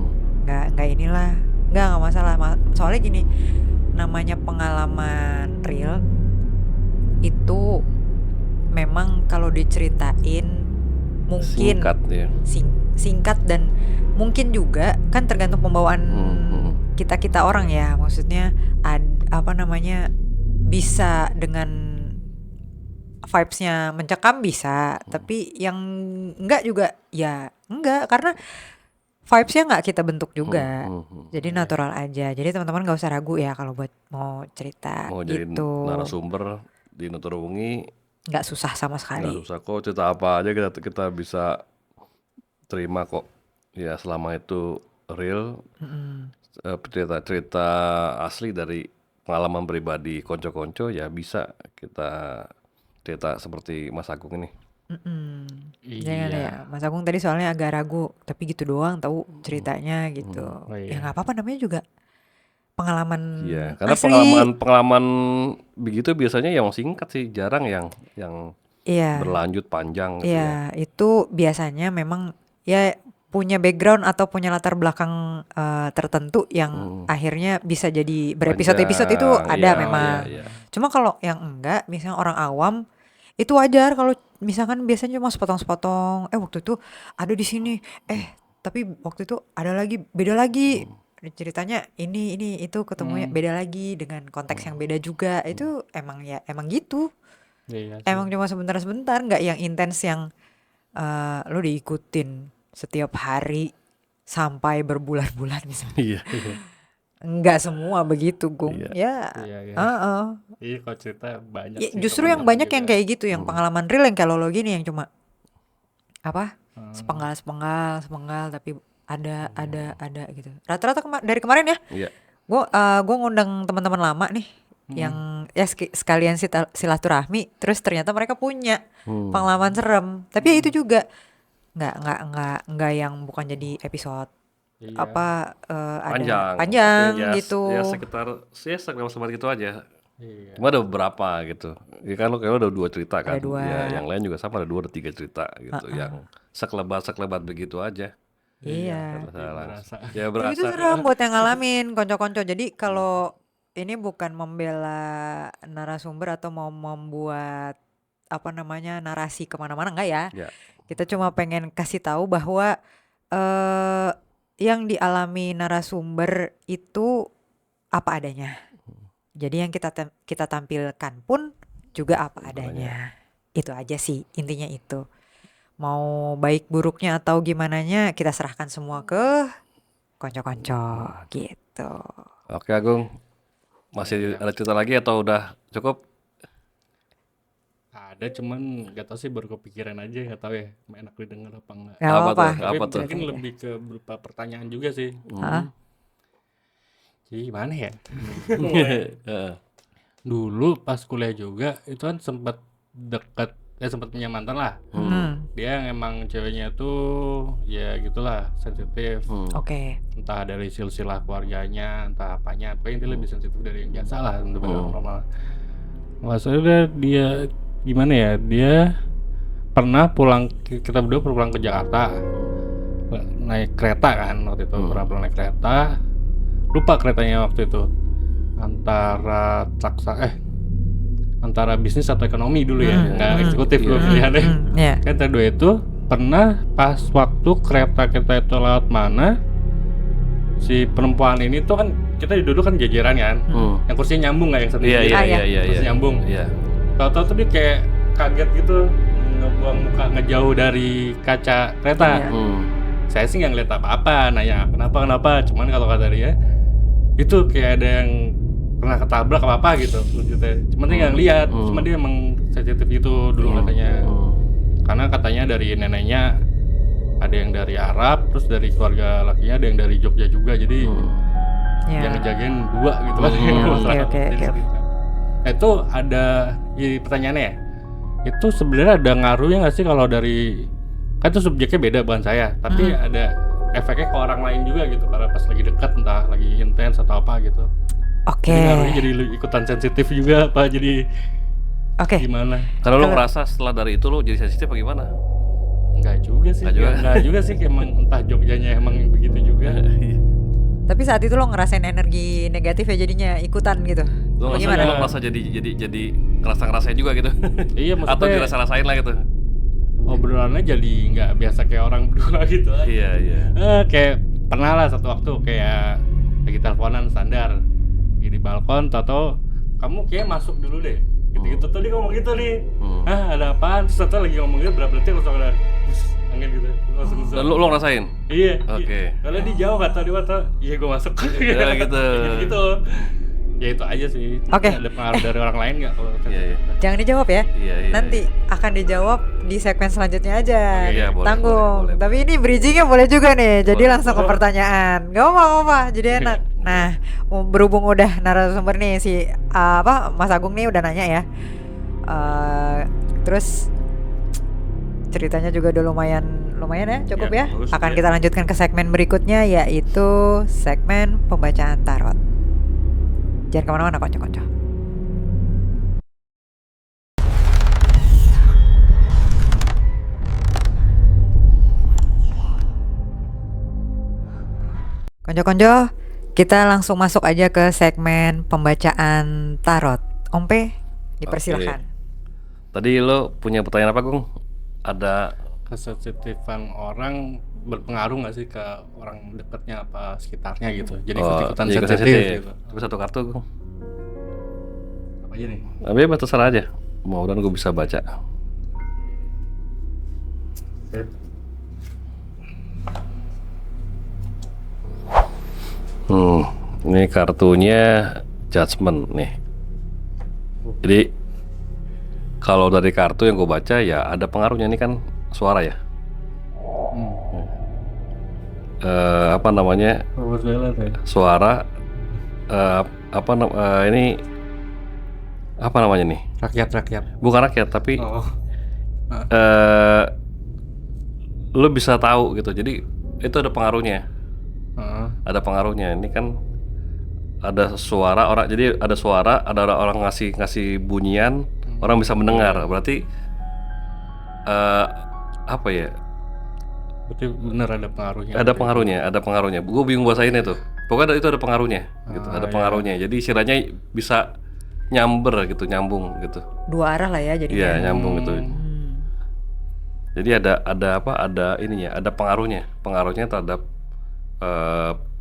Nggak inilah. Nggak masalah. Soalnya gini, namanya pengalaman real itu memang kalau diceritain mungkin Singkat ya. singkat dan mungkin juga kan tergantung pembawaan kita orang ya, maksudnya bisa dengan vibes-nya mencekam bisa, tapi yang enggak juga ya enggak, karena vibes-nya nggak kita bentuk juga. Jadi natural aja. Jadi teman-teman nggak usah ragu ya kalau buat mau cerita Mau jadi gitu. narasumber di Nuturwungi Nggak susah sama nggak sekali. susah kok, cerita apa aja kita bisa terima kok. Ya selama itu real, cerita-cerita asli dari pengalaman pribadi konco-konco ya bisa kita cerita seperti Mas Agung ini. Jangan ya, Mas Agung tadi soalnya agak ragu, tapi gitu doang tahu ceritanya gitu. Oh, iya. Ya nggak apa-apa, namanya juga pengalaman Iya, karena asli. pengalaman begitu biasanya yang singkat sih, jarang yang Iya, berlanjut panjang gitu ya. iya itu biasanya memang ya punya background atau punya latar belakang tertentu yang akhirnya bisa jadi berepisode-episode itu ada Iya, memang. iya, iya. Cuma kalau yang enggak, misalnya orang awam itu wajar kalau misalkan biasanya cuma sepotong-sepotong. Waktu itu ada di sini. Tapi waktu itu ada lagi, beda lagi. Ceritanya ini itu ketemunya beda lagi dengan konteks yang beda juga. Itu emang gitu. Iya. Emang cuma sebentar-sebentar, nggak yang intens yang lo diikutin setiap hari sampai berbulan-bulan misalnya. Iya. Enggak semua begitu, Gung. Iya. Ya. Iya. Heeh. Iya kalau cerita banyak Ya, sih, justru yang teman-teman banyak yang juga. kayak gitu, yang pengalaman real yang kalau lo gini yang cuma sepenggal tapi ada gitu. Rata-rata dari kemarin ya, Iya. gue ngundang teman-teman lama nih yang ya sekalian silaturahmi, terus ternyata mereka punya pengalaman serem. Tapi ya itu juga nggak yang bukan jadi episode Iya. apa Panjang. ada panjang Tapi ya, gitu. Ya sekitar sekitar gitu aja. Iya. Cuma ada beberapa gitu. Ya kan lo kayak udah 2 cerita kan. Ada 2. Ya, yang lain juga sama ada 2 atau 3 cerita gitu. Yang sekelebat begitu aja. Iya. Berasa. Ya Tapi itu berasa. serem buat yang ngalamin konco-konco. Jadi kalau ini bukan membela narasumber atau mau membuat apa namanya narasi kemana-mana, enggak ya. Ya. Kita cuma pengen kasih tahu bahwa yang dialami narasumber itu apa adanya. Jadi yang kita tampilkan pun juga apa adanya. Itu aja sih intinya itu. Mau baik buruknya atau gimananya kita serahkan semua ke konco-konco gitu. Oke Agung. Masih ada cerita lagi atau udah cukup? Ada cuman gak tau sih baru kepikiran aja, gak tahu ya enak didengar apa enggak. Gak Apa apa-apa. tuh? Apa tuh? Mungkin lebih ke berupa pertanyaan juga sih. Hah? Jadi gimana ya? Heeh. Dulu pas kuliah juga itu kan sempat deket, sempat punya mantan lah. Dia yang emang ceweknya tuh ya gitulah sensitif. Oke. Entah dari silsilah keluarganya, entah apanya. Pokoknya intinya lebih sensitif dari yang biasa lah untuk normal. Maksudnya dia gimana ya? Dia pernah pulang, kita berdua pulang ke Jakarta naik kereta kan waktu itu. Pernah pulang naik kereta, lupa keretanya waktu itu antara bisnis atau ekonomi dulu ya, nggak eksekutif dulu pilihannya. Iya. Kita dua itu pernah pas waktu kereta kita itu lewat mana, si perempuan ini tuh kan kita duduk kan jajaran kan, yang kursinya nyambung nggak yang satu Iya. kursi nyambung. Iya. Tahu-tahu tuh dia kayak kaget gitu, ngebuang muka ngejauh dari kaca kereta. Saya sih nggak ngeliat apa-apa, nanya kenapa, cuman kalau kata dia itu kayak ada yang pernah ketabrak apa gitu maksudnya. Cuman dia nggak ngeliat, cuma dia emang sensitif gitu dulu katanya. Karena katanya dari neneknya ada yang dari Arab, terus dari keluarga lakinya ada yang dari Jogja juga, jadi yang ngejagain 2 gitu lah. Oke. Nah, itu ada pertanyaannya ya, itu sebenarnya ada ngaruhnya nggak sih kalau dari, kan itu subjeknya beda bukan saya, tapi ada efeknya ke orang lain juga gitu karena pas lagi dekat entah lagi intens atau apa gitu. Oke. Jadi ngaruhnya jadi lu ikutan sensitif juga apa jadi gimana? Kalau lo ngerasa setelah dari itu lo jadi sensitif apa gimana? Enggak juga sih. Enggak juga sih, emang entah Jogjanya emang begitu juga. Tapi saat itu lo ngerasain energi negatif ya jadinya ikutan gitu. Lo ngerasa jadi ngerasa-ngerasain juga gitu. Iya, maksudnya atau dirasa-rasain lah gitu. Obrolannya jadi nggak biasa kayak orang berdua gitu. Iya. Kayak pernah lah satu waktu kayak lagi teleponan standar di balkon, tato kamu kayak masuk dulu deh gitu tuh dia ngomong gitu nih. Ada apaan? Terus tato lagi ngomong gitu berapa detik langsung ada angin gitu langsung. Dan lo ngerasain? Iya. Oke. Kalau dia jauh kata dia kata iya gue masuk. Ya gitu. Gitu. Ya itu aja sih. Oke. Ada pengaruh dari orang lain nggak kalau Iya. Jangan dijawab ya. Iya. Nanti akan dijawab di segmen selanjutnya aja. Iya, boleh, Tanggung. boleh. Tapi ini bridgingnya boleh juga nih. Jadi Boleh. langsung ke pertanyaan. Gak apa-apa. Jadi enak. Nah, berhubung udah narasumber nih si Mas Agung nih udah nanya ya. Terus ceritanya juga udah lumayan ya, cukup ya. Bagus, Akan ya. kita lanjutkan ke segmen berikutnya, yaitu segmen pembacaan tarot. Jangan kemana-mana konco-konco. Konco-konco, kita langsung masuk aja ke segmen pembacaan tarot. Om P, dipersilahkan. Tadi lo punya pertanyaan apa, Gung? Ada kesensitifan orang berpengaruh nggak sih ke orang dekatnya apa sekitarnya gitu, jadi Oh, ikutan jadi ikut sensitif gitu. Tapi satu kartu, Gung. Apa aja nih? Tapi terserah aja. Mudah-mudahan gue bisa baca. Ini kartunya Judgment nih. Jadi kalau dari kartu yang gue baca ya ada pengaruhnya, ini kan suara ya. Apa namanya? Overvalent ya. Suara ini apa namanya nih? Rakyat. Bukan rakyat tapi Oh. lu bisa tahu gitu. Jadi itu ada pengaruhnya. Heeh. Ada pengaruhnya. Ini kan ada suara orang. Jadi ada suara, ada orang ngasih bunyian, orang bisa mendengar. Berarti apa ya? Berarti bener ada pengaruhnya. Ada pengaruhnya. Gue bingung bahasainnya tuh. Pokoknya itu ada pengaruhnya, gitu. Ada pengaruhnya. Jadi istilahnya bisa nyamber gitu, nyambung gitu. Dua arah lah ya Iya, jadinya. nyambung gitu. Jadi ada apa? Ada ininya, ada pengaruhnya. Pengaruhnya terhadap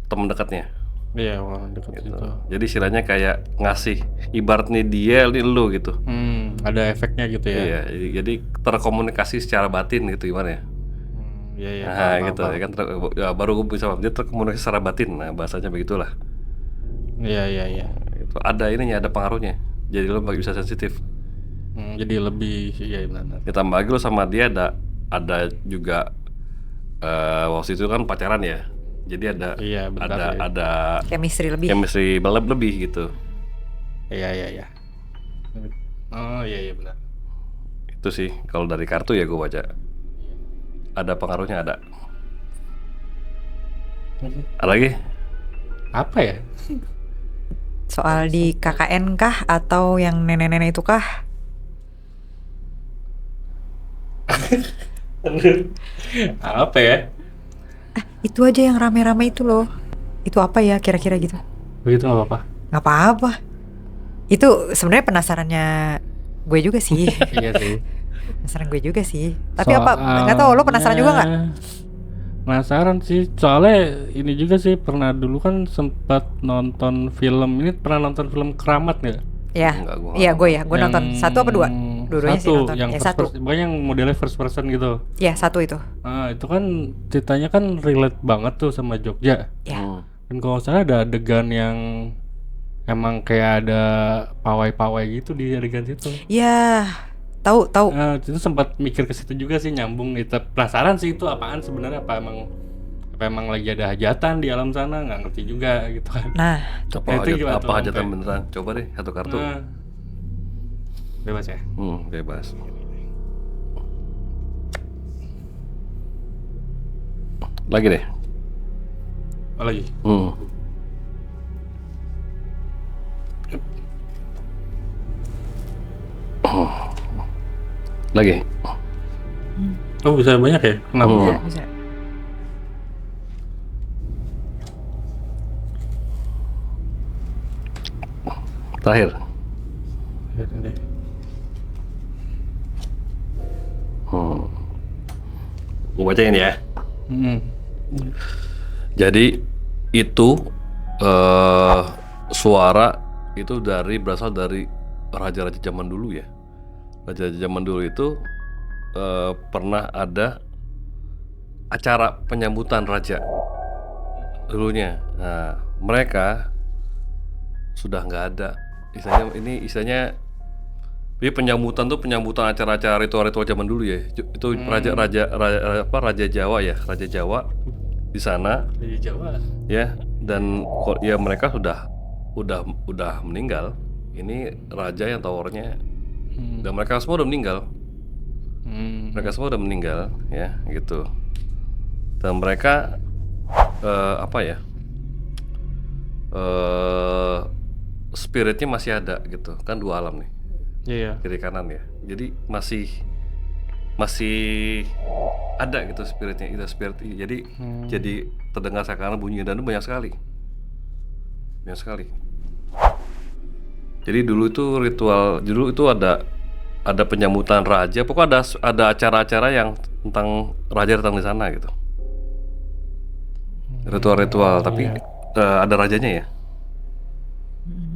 teman dekatnya. Iya, orang dekat Gitu. situ. Jadi istilahnya kayak ngasih ibaratnya dia ini lu gitu. Ada efeknya gitu ya. Iya, jadi terkomunikasi secara batin gitu gimana ya? Iya. Nah, paham, gitu paham. ya kan ya, baru gue bisa paham. Dia terkomunikasi secara batin. Nah, bahasanya begitulah. Iya. Itu ada ininya, ada pengaruhnya. Jadi lu bisa sensitif. Jadi lebih iya benar. Ditambah lagi lu sama dia ada juga waktu itu kan pacaran ya. Jadi ada Iya, bentar ada ya. ada Chemistry lebih. chemistry lebih gitu. Iya. Oh iya benar. Itu sih kalau dari kartu ya gue baca. Ada pengaruhnya ada. Ada lagi? Apa ya? Soal di KKN kah atau yang nenek-nenek itu kah? Apa ya? Itu aja yang rame-rame itu loh. Itu apa ya kira-kira gitu? Begitu nggak apa-apa. Nggak apa-apa. Itu sebenarnya penasarannya gue juga sih. Iya sih. Penasaran gue juga sih. Tapi apa? Nggak tahu. Lo penasaran juga nggak? Penasaran sih. Soalnya ini juga sih pernah dulu kan sempat nonton film ini. Pernah nonton film Keramat nggak? Ya. Enggak, gua Iya nggak gue ya. Gue nonton satu apa dua? Dua-duanya sih Satu, nonton. yang Ya first satu. person, pokoknya yang modelnya first person gitu. Ya satu itu. Nah, itu kan ceritanya kan relate banget tuh sama Jogja. Ya. Dan kalau nggak salah ada adegan yang emang kayak ada pawai-pawai gitu di adegan situ. Ya. Tahu. Nah, itu sempat mikir ke situ juga sih, nyambung gitu. Penasaran sih itu apaan sebenarnya, apa emang lagi ada hajatan di alam sana, nggak ngerti juga gitu kan. Nah. Itu gimana tuh, Apa hajatan sampai- beneran? Coba deh satu kartu. Nah, bebas ya. Bebas. Lagi deh. Oh, lagi. Lagi. Oh, bisa banyak ya? Kenapa? Ya, bisa. Terakhir. Gue bacain ya. Hmm. Jadi itu suara itu berasal dari raja-raja zaman dulu ya. Raja-raja zaman dulu itu pernah ada acara penyambutan raja dulunya. Nah, mereka sudah nggak ada. Istilahnya ini penyambutan acara-acara ritual-ritual zaman dulu ya. Itu raja Jawa ya, raja Jawa di sana Di Jawa. ya, dan ya mereka udah meninggal. Ini raja yang towernya dan mereka semua udah meninggal. Mereka semua udah meninggal ya gitu. Dan mereka spiritnya masih ada gitu. Kan dua alam nih, Iya. kiri kanan ya. Jadi masih ada gitu spiritnya, itu spirit. Jadi terdengar seakan bunyi dan banyak sekali. Jadi dulu itu ada penyambutan raja. Pokoknya ada acara-acara yang tentang raja datang di sana gitu. Ritual-ritual, tapi ada rajanya ya.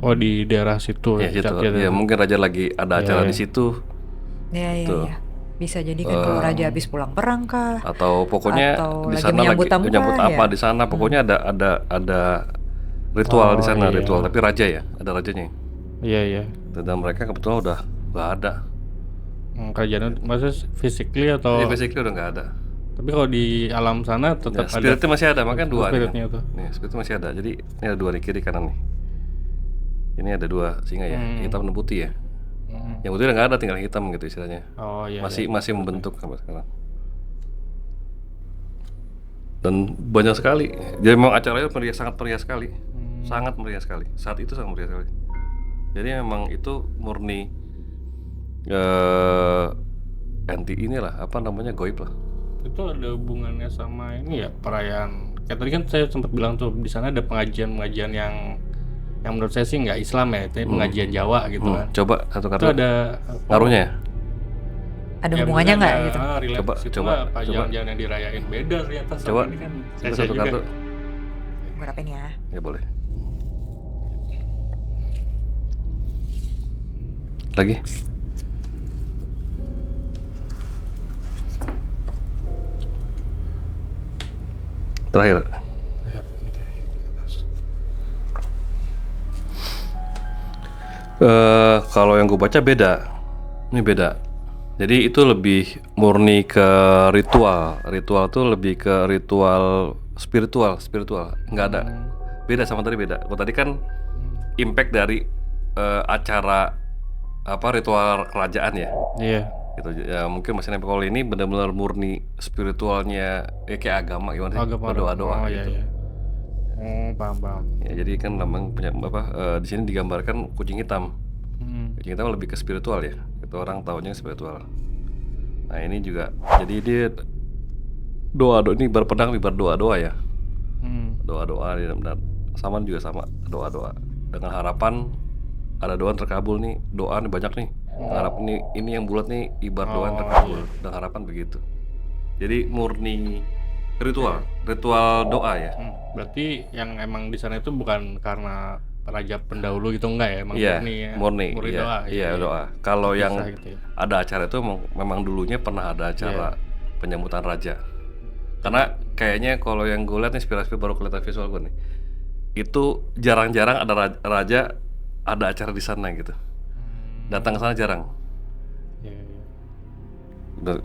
Oh, di daerah situ Ya gitu. Jogja. Ya mungkin raja lagi ada acara di situ. Ya. Tuh. Bisa jadi kan kalau raja habis pulang perang kah? Atau pokoknya Atau di lagi sana menyambut tamu menyambut kah, apa ya? di sana. Pokoknya ada ritual di sana, iya. ritual. Tapi raja ya, ada rajanya. Iya. Dan mereka kebetulan udah nggak ada. Kerjaan maksudnya physically atau Jadi basically udah nggak ada. tapi kalau di alam sana tetap ada Spiritnya masih ada, makanya dua nih. spiritnya tuh. Nih, spiritnya masih ada. Jadi ini ada dua nih, kiri kanan nih. Ini ada dua singa ya, hitam dan putih ya. Yang putih udah nggak ada, tinggal hitam gitu istilahnya. Oh iya. Masih membentuk sampai sekarang. Dan banyak sekali. Jadi memang acaranya sangat meriah sekali. Sangat meriah sekali. Saat itu sangat meriah sekali. Jadi memang itu murni anti inilah, apa namanya, goib lah. Itu ada hubungannya sama ini ya, perayaan. Kayak tadi kan saya sempat bilang tuh di sana ada pengajian yang menurut saya sih nggak Islam ya, itu pengajian Jawa gitu kan. Coba satu Itu kartu. ada Ngaruhnya ya? Ada hubungannya nggak gitu? Coba. Jangan-jangan yang dirayain beda ternyata. Sama Coba. ini kan Coba saya satu juga. kartu. Gue rapin ya. Ya boleh. Lagi. Terakhir. Kalau yang gue baca beda. Ini beda. Jadi itu lebih murni ke ritual. Ritual tuh lebih ke ritual spiritual. Nggak ada. Beda sama tadi, beda. Kalau tadi kan impact dari acara apa, ritual kerajaan ya. Iya. Gitu ya, mungkin masih nempel. Kalau ini benar-benar murni spiritualnya, kayak agama gimana sih? Berdoa-doa Oh gitu. iya. Paham. Ya, jadi kan memang punya apa, di sini digambarkan kucing hitam. Kucing hitam lebih ke spiritual ya. Itu orang tahunya spiritual. Nah, ini juga jadi dia doa-doa, ini berpedang berdoa-doa ya. Doa-doa dan sama juga sama doa-doa dengan harapan ada doa terkabul nih, doa nih banyak nih. Harap ini yang bulat nih ibarat doa terkabul, dengan harapan begitu. Jadi murni ritual doa ya. Berarti yang emang di sana itu bukan karena raja pendahulu gitu, enggak ya? Emang Iya, murni ya. murni iya, doa. iya doa. Kalau yang gitu ya. ada acara itu memang dulunya pernah ada acara penyambutan raja. Karena kayaknya kalau yang gue lihat nih, inspirasi baru kelihatan visual gue nih, itu jarang-jarang ada raja ada acara di sana gitu. Datang ke sana jarang. Iya. Dan-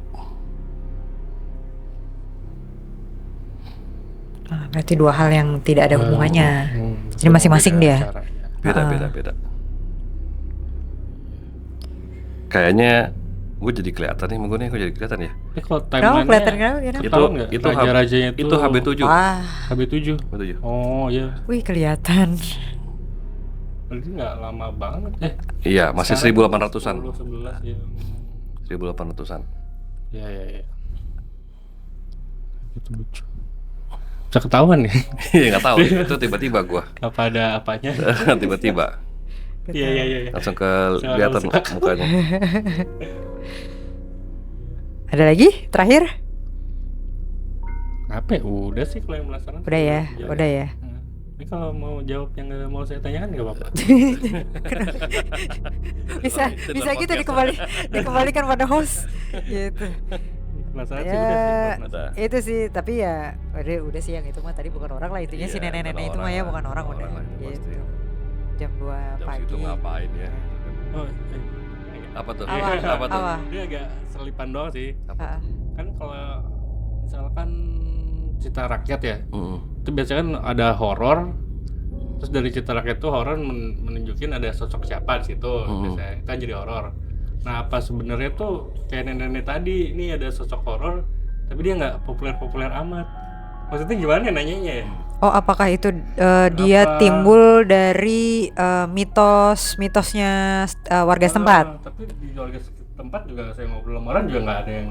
Berarti dua hal yang tidak ada hubungannya. Jadi masing-masing dia. Beda. Kayaknya gue jadi kelihatan nih, gue jadi kelihatan ya. Ini kalau Kamu timeline-nya kelihatan kenapa? Kenapa? Itu tahu nggak? itu Raja-rajanya itu HB7. Wah, HB7. HB7. Oh iya. wih kelihatan. Berarti nggak lama banget. Iya, masih 1800-an. 11 ya. 1800-an. Iya. Itu lucu. Bisa ketahuan ya? Iya, nggak tahu. Itu tiba-tiba gua. Apa ada apanya? Tiba-tiba Iya. langsung kelihatan mukanya. Ada lagi? Terakhir? Apa ya? Udah sih kalau yang penasaran. Udah ya, udah ya. Nah, ini kalau mau jawab yang nggak mau saya tanyakan nggak apa-apa. bisa gitu dikembalikan pada host gitu. Penasaran sih Ya, udah sih. kalau penasaran. itu sih, tapi ya udah sih, yang itu mah tadi bukan orang lah, intinya si Iya, nenek-nenek bukan itu mah ya orang bukan lah, orang bukan udah orang lah, itu pasti. gitu. Jam 2 Jam pagi. segitu ngapain ya? Oh, Apa tuh? Apa? Apa tuh? Apa? Ini agak selipan doang sih. Ah, Kan kalau misalkan Cita Rakyat ya, Mm-mm. itu biasanya kan ada horor. Terus dari Cita Rakyat itu horor menunjukin ada sosok siapa di situ, biasanya itu kan jadi horor. Nah, apa sebenarnya tuh kayak nenek-nenek tadi, ini ada sosok horor tapi dia nggak populer-populer amat. Maksudnya gimana nanyanya ya? Oh, apakah itu dia Apa? timbul dari mitosnya warga setempat? Tapi di warga setempat juga saya ngobrol sama orang juga nggak ada yang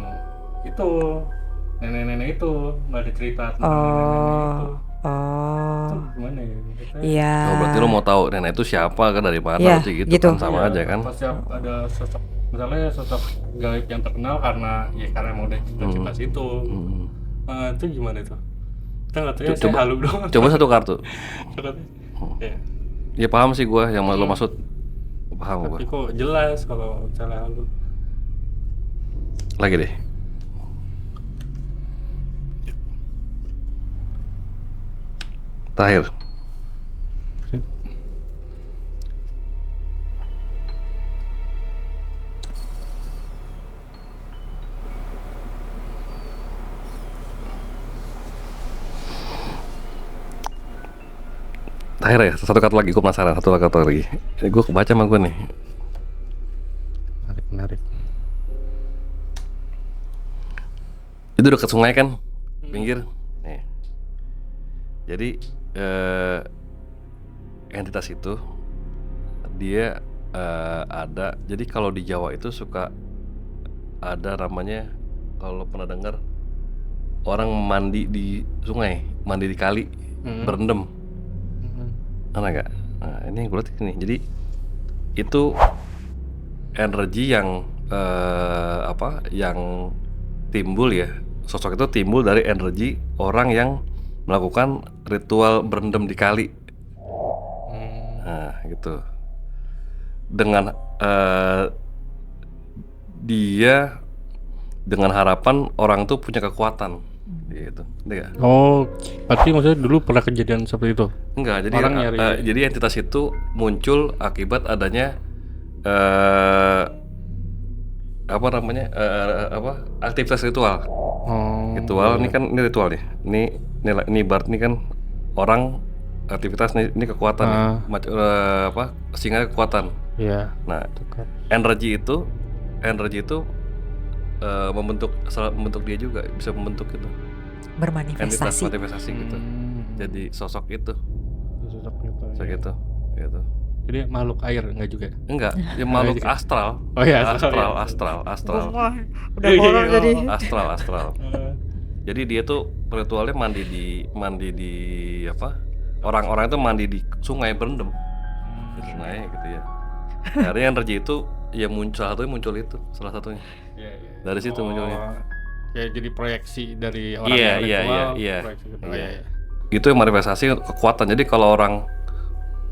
itu nenek-nenek itu, nggak ada cerita tentang nenek-nenek itu. Oh, Itu gimana ya? Maksudnya, iya. Oh, berarti lo mau tahu nenek itu siapa kan, dari mana, Iya, berarti gitu, gitu. kan sama iya, aja kan. Pasti ada sosok, misalnya sosok gaib yang terkenal karena emang udah cita-cita situ. Itu gimana itu? Kita nggak tahu ya, saya halu doang. Coba satu kartu. Ya. Ya paham sih gua yang lo maksud. Paham gua. Tapi kok jelas kalau misalnya halu. Lagi deh. Terakhir. Terakhir ya, satu kartu lagi, gue penasaran, satu kartu lagi. Gue kebaca sama gue nih. Menarik. Itu dekat sungai kan, pinggir. Nih. Jadi entitas itu dia ada. Jadi kalau di Jawa itu suka ada namanya, kalau pernah dengar, orang mandi di sungai, mandi di kali, berendam. Ada nggak? Nah, ini yang gue lihat ini. Jadi itu energi yang yang timbul ya. Sosok itu timbul dari energi orang yang melakukan ritual berendam di kali. Nah, gitu. Dengan dia dengan harapan orang tuh punya kekuatan, gitu. Ngerti nggak? Oh, berarti maksudnya dulu pernah kejadian seperti itu? Enggak, jadi Orang nyari- jadi entitas itu muncul akibat adanya apa namanya aktivitas ritual. Oh, Ritual ini kan, ini ritual nih. Ini bar ini kan orang aktivitas nih, ini kekuatan nih. Singa kekuatan. iya. Nah, Itu kan. energi itu membentuk dia juga, bisa membentuk itu. Entitas Bermanifestasi. manifestasi gitu. Jadi sosok itu, Sosok itu. sosok Iya. itu, gitu. Jadi makhluk air enggak juga? Enggak, dia makhluk astral. Oh iya, astral. Udah horor jadi. Astral. Jadi dia tuh ritualnya mandi di apa? Orang-orang itu mandi di sungai, berendam di sungai gitu ya. Akhirnya energi itu ya muncul itu salah satunya. Dari situ munculnya. Ya jadi proyeksi dari orang Iya, yang iya, ritual, iya. proyeksi gitu. Iya. Iya. Itu yang manifestasi kekuatan. Jadi kalau orang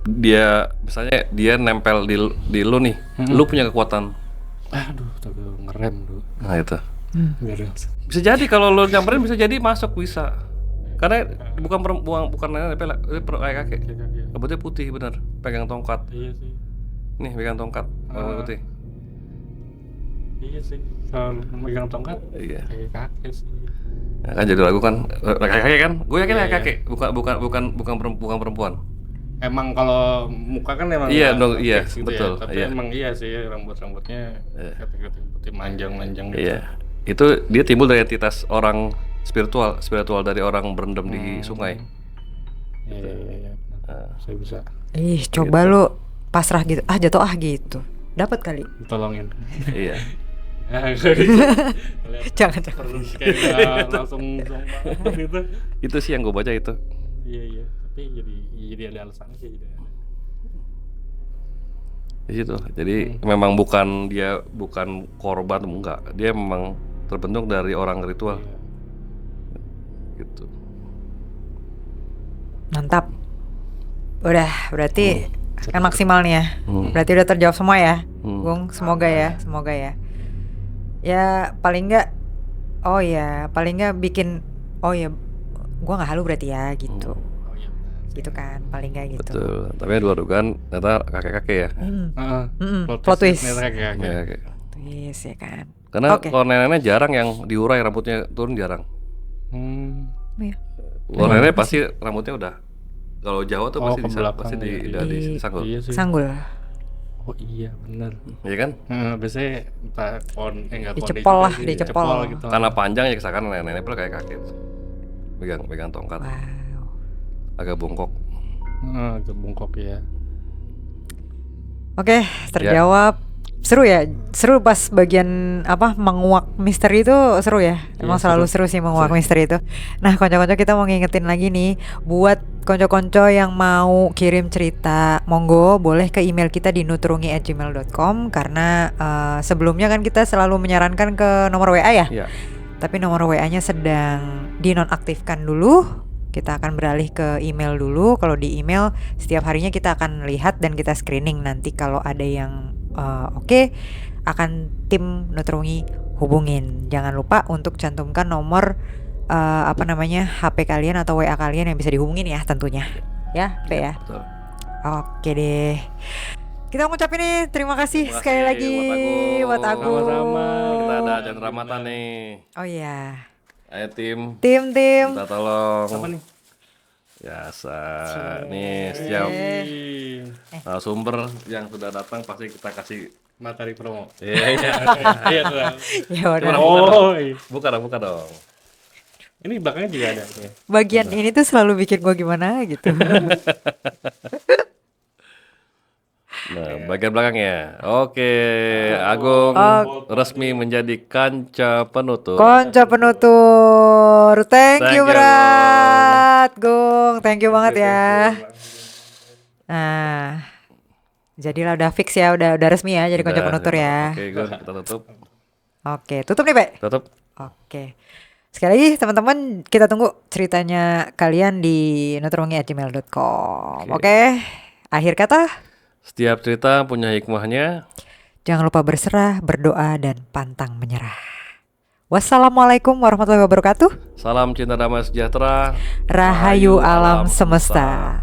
dia misalnya dia nempel di lu nih, lu punya kekuatan. Aduh, tuh ngerem tuh. Nah itu. Ngerem. Bisa jadi kalau lu nyamperin, bisa jadi masuk, bisa. Karena bukan nempel, kayak kakek. Rambutnya putih bener, pegang tongkat. Iya sih. Nih pegang tongkat, rambut putih. Iya sih. Kalau megang tongkat Iya. kayak kakek sih. Nah, kan jadi lagu kan, kakek kan? Gue yakin Iya, kakek, bukan perempuan. Emang kalau muka kan emang Iya nggak dong, iya, fix gitu betul, ya. Tapi iya. emang iya sih rambutnya ketik-ketik putih manjang-manjang gitu. Iya. Itu dia timbul dari entitas orang spiritual dari orang berendam di sungai. Iya. Saya bisa Coba lu pasrah gitu. Jatuh gitu. Dapat kali. tolongin. Iya. Jangan. Perlu kayak langsung banget gitu. Itu sih yang gue baca itu. Iya. Tapi jadi ada alasan sih. Di situ. Jadi memang bukan korban, enggak. Dia memang terbentuk dari orang ritual. Gitu. Mantap. Udah, berarti kan maksimal nih ya. Berarti udah terjawab semua ya. Gung, semoga ya. Ya paling enggak bikin gua nggak halu berarti ya gitu. Gitu kan, paling enggak gitu. Betul. Tapi ada dugaan ternyata kakek-kakek ya. Plot twist. Kakek. Twist ya kan. Karena Oke. kalau nenek jarang yang diurai rambutnya turun, jarang. Iya. Kalau nenek pasti rambutnya udah. Kalau Jawa tuh pasti ke belakang, pasti iya. disanggul. Iya sih. Sanggul. Oh iya benar. Iya kan? Biasanya entah enggak Dicepol lah, dicepol. gitu. Karena panjang ya, kesakan nenek pula kayak kakek. Pegang tongkat. Wow. Agak bongkok. Agak bungkok ya. Oke, terjawab. Seru ya, seru pas bagian menguak misteri itu seru ya. Emang selalu seru sih menguak misteri itu. Nah, konco-konco kita mau ngingetin lagi nih, buat konco-konco yang mau kirim cerita, monggo boleh ke email kita di nutrungi@gmail.com karena sebelumnya kan kita selalu menyarankan ke nomor WA ya. Iya. Tapi nomor WA-nya sedang dinonaktifkan dulu. Kita akan beralih ke email dulu. Kalau di email setiap harinya kita akan lihat dan kita screening. Nanti kalau ada yang oke, akan tim Nutrungi hubungin. Jangan lupa untuk cantumkan nomor HP kalian atau WA kalian yang bisa dihubungin ya tentunya. Ya, P ya. Betul. Oke deh. Kita ngucapin nih terima kasih Terima sekali kasih lagi buat Agung. Sama-sama. Kita ada ajan ramatan nih. Oh iya. Ayo tim. Tim. Minta tolong. Apa nih? Biasa. Nih setiap narasumber yang sudah datang pasti kita kasih Matahari promo. Iya, iya. Iya tuh. Ya udah. Oh, iya. Buka dong. Ini belakangnya juga ada. Ya. Bagian ini tuh selalu bikin gua gimana gitu. Nah, bagian belakangnya. Oke, Agung resmi menjadi kanca penutup. Konco penutur. Thank Thank you you, berat, Gung. Thank you banget ya. Nah, jadilah udah fix ya, udah resmi ya jadi konco Udah, penutur ya. Oke, Gun, kita tutup. Oke, tutup nih, Pak. Tutup. Oke. Sekali lagi teman-teman, kita tunggu ceritanya kalian di nuturwangi@gmail.com. Oke. Akhir kata, Setiap cerita punya hikmahnya. jangan lupa berserah, berdoa, dan pantang menyerah. Wassalamualaikum warahmatullahi wabarakatuh. Salam cinta damai sejahtera. Rahayu alam semesta.